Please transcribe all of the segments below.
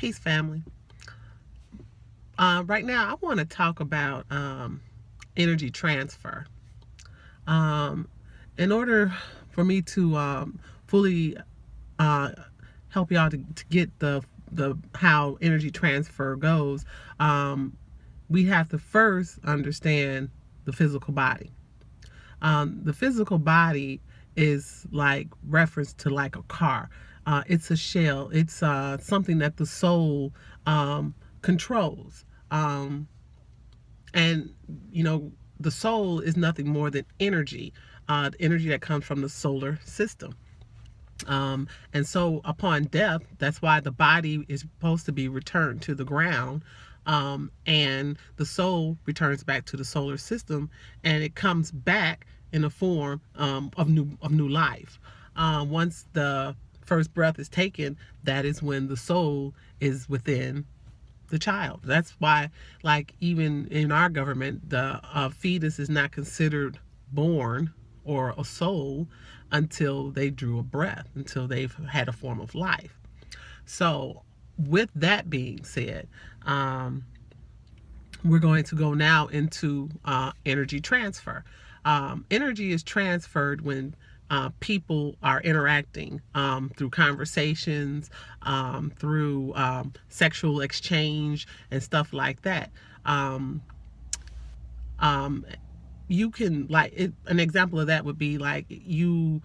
Peace, family. Right now, I want to talk about energy transfer. Um, in order for me to fully uh, help y'all to get the how energy transfer goes, we have to first understand the physical body. The physical body is like reference to like a car. It's a shell. It's something that the soul controls. And you know, the soul is nothing more than energy, the energy that comes from the solar system. And so upon death, that's why the body is supposed to be returned to the ground. And the soul returns back to the solar system, and it comes back in a form of new life. Once the first breath is taken, that is when the soul is within the child. That's why, like, even in our government, the fetus is not considered born or a soul until they drew a breath, until they've had a form of life. So, with that being said, we're going to go now into energy transfer. Energy is transferred when people are interacting through conversations, through sexual exchange, and stuff like that. Um, um, you can like it, an example of that would be like you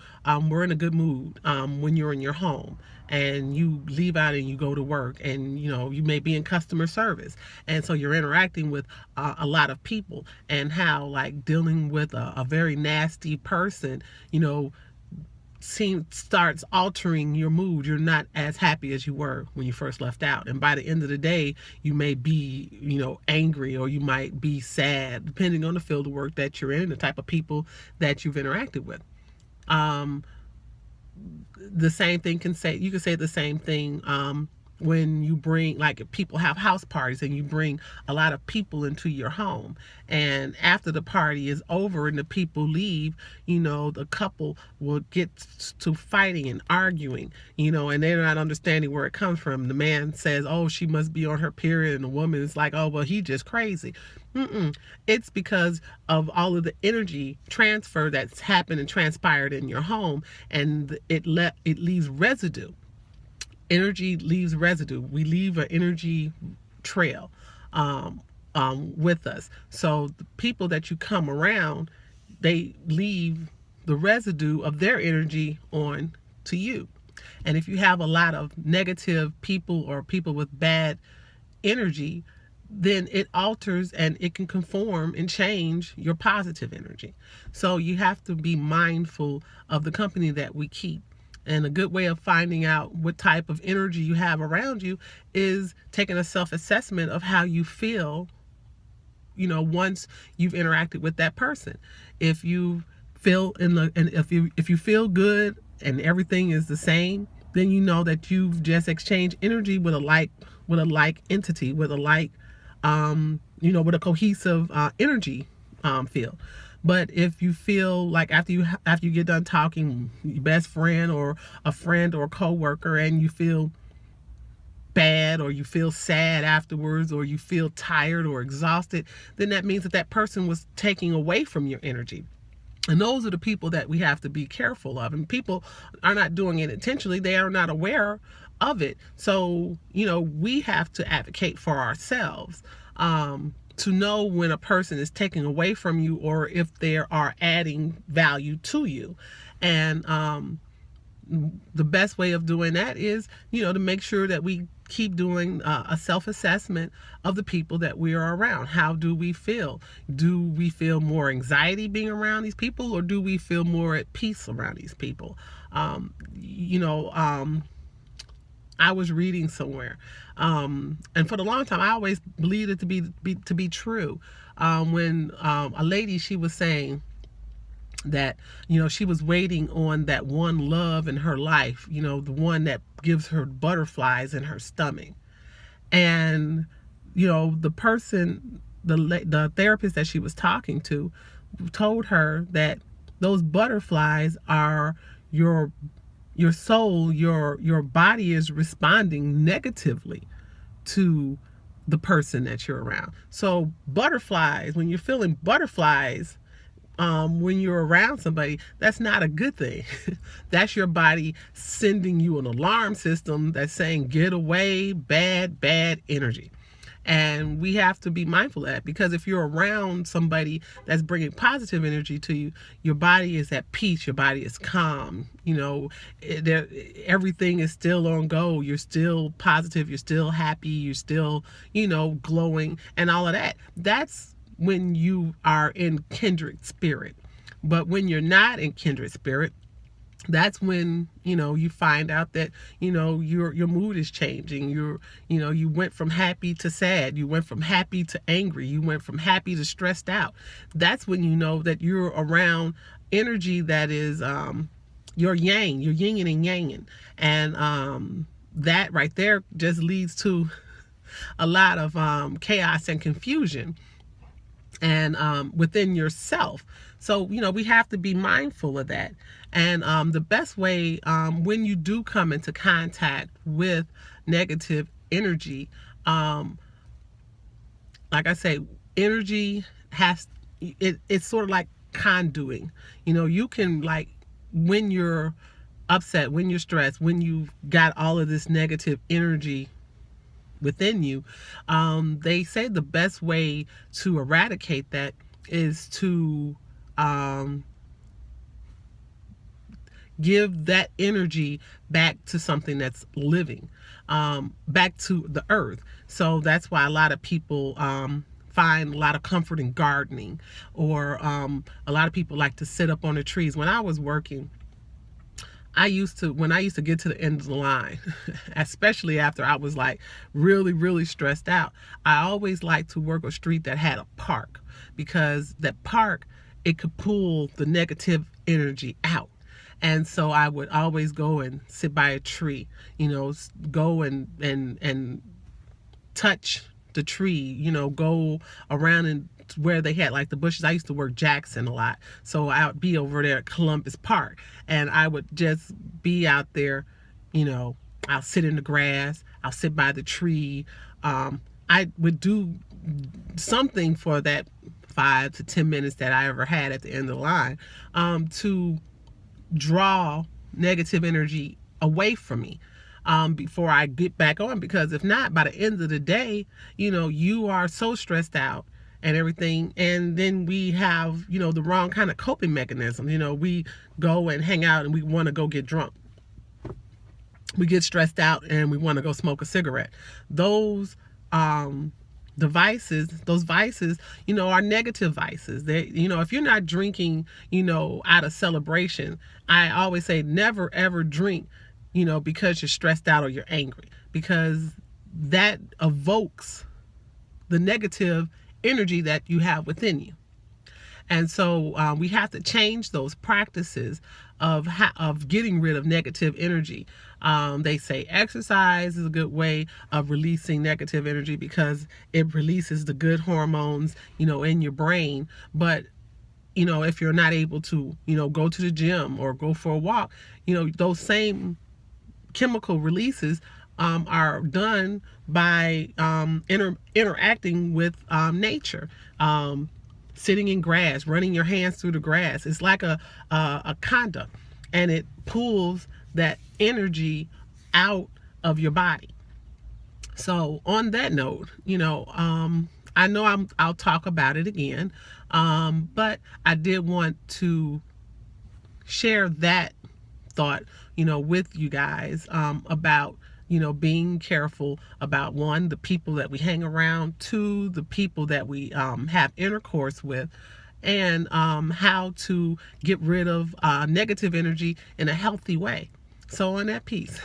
were in a good mood when you're in your home, and you leave out and you go to work, and you know you may be in customer service, and so you're interacting with a lot of people, and how like dealing with a very nasty person, you know, starts altering your mood. You're not as happy as you were when you first left out, and by the end of the day you may be, you know, angry, or you might be sad, depending on the field of work that you're in, the type of people that you've interacted with. um the same thing can say you can say the same thing when you bring, like, if people have house parties and you bring a lot of people into your home, and after the party is over and the people leave, you know, the couple will get to fighting and arguing, you know, and they're not understanding where it comes from. The man says, oh, she must be on her period, and the woman is like, oh, well, he just crazy. Mm-mm. It's because of all of the energy transfer that's happened and transpired in your home, and it leaves residue. Energy leaves residue. We leave an energy trail with us. So the people that you come around, they leave the residue of their energy on to you. And if you have a lot of negative people or people with bad energy, then it alters and it can conform and change your positive energy. So you have to be mindful of the company that we keep. And a good way of finding out what type of energy you have around you is taking a self assessment of how you feel, you know, once you've interacted with that person. If you feel and if you feel good and everything is the same, then you know that you've just exchanged energy with a like entity, with a like you know, with a cohesive energy field. But if you feel like after you get done talking, your best friend or a friend or a coworker, and you feel bad, or you feel sad afterwards, or you feel tired or exhausted, then that means that that person was taking away from your energy. And those are the people that we have to be careful of. And people are not doing it intentionally, they are not aware of it. So, you know, we have to advocate for ourselves, to know when a person is taking away from you, or if they are adding value to you. And the best way of doing that is, you know, to make sure that we keep doing a self-assessment of the people that we are around. How do we feel? Do we feel more anxiety being around these people, or do we feel more at peace around these people? You know, I was reading somewhere, and for the long time I always believed it to be true. When a lady, she was saying that, you know, she was waiting on that one love in her life, you know, the one that gives her butterflies in her stomach. And you know, the person, the therapist that she was talking to, told her that those butterflies are your soul, your body is responding negatively to the person that you're around. So butterflies, when you're feeling butterflies, when you're around somebody, that's not a good thing. That's your body sending you an alarm system that's saying, get away, bad energy. And we have to be mindful of that, because if you're around somebody that's bringing positive energy to you, your body is at peace, your body is calm, everything is still on go, you're still positive, you're still happy, you're still, glowing and all of that. That's when you are in kindred spirit. But when you're not in kindred spirit, that's when you find out that your mood is changing. You went from happy to sad, you went from happy to angry, you went from happy to stressed out. That's when you know that you're around energy that is your yang, your yin and yang. And that right there just leads to a lot of chaos and confusion and within yourself. So we have to be mindful of that. And the best way, when you do come into contact with negative energy, like I say, energy it's sort of like conduiting. You can, like, when you're upset, when you're stressed, when you've got all of this negative energy within you, they say the best way to eradicate that is to give that energy back to something that's living, back to the earth. So that's why a lot of people find a lot of comfort in gardening, or a lot of people like to sit up on the trees. When I was working, when I used to get to the end of the line, especially after I was like really, really stressed out, I always liked to work a street that had a park, because that park, it could pull the negative energy out. And so I would always go and sit by a tree, go and touch the tree, go around and where they had like the bushes. I used to work Jackson a lot, so I would be over there at Columbus Park, and I would just be out there. I'll sit in the grass, I'll sit by the tree. I would do something for that 5 to 10 minutes that I ever had at the end of the line, to draw negative energy away from me, before I get back on. Because if not, by the end of the day, you are so stressed out and everything, and then we have the wrong kind of coping mechanism. We go and hang out and we want to go get drunk, we get stressed out and we want to go smoke a cigarette. Those those vices, are negative vices. If you're not drinking, out of celebration, I always say never ever drink, because you're stressed out or you're angry, because that evokes the negative energy that you have within you. And so we have to change those practices of getting rid of negative energy. They say exercise is a good way of releasing negative energy, because it releases the good hormones, in your brain. But, if you're not able to, go to the gym or go for a walk, those same chemical releases are done by interacting with nature. Sitting in grass, running your hands through the grass. It's like a conduct, and it pulls that energy out of your body. So on that note, I know I'll talk about it again, but I did want to share that thought, with you guys, about being careful about, one, the people that we hang around, two, the people that we have intercourse with, and how to get rid of negative energy in a healthy way. So on that peace.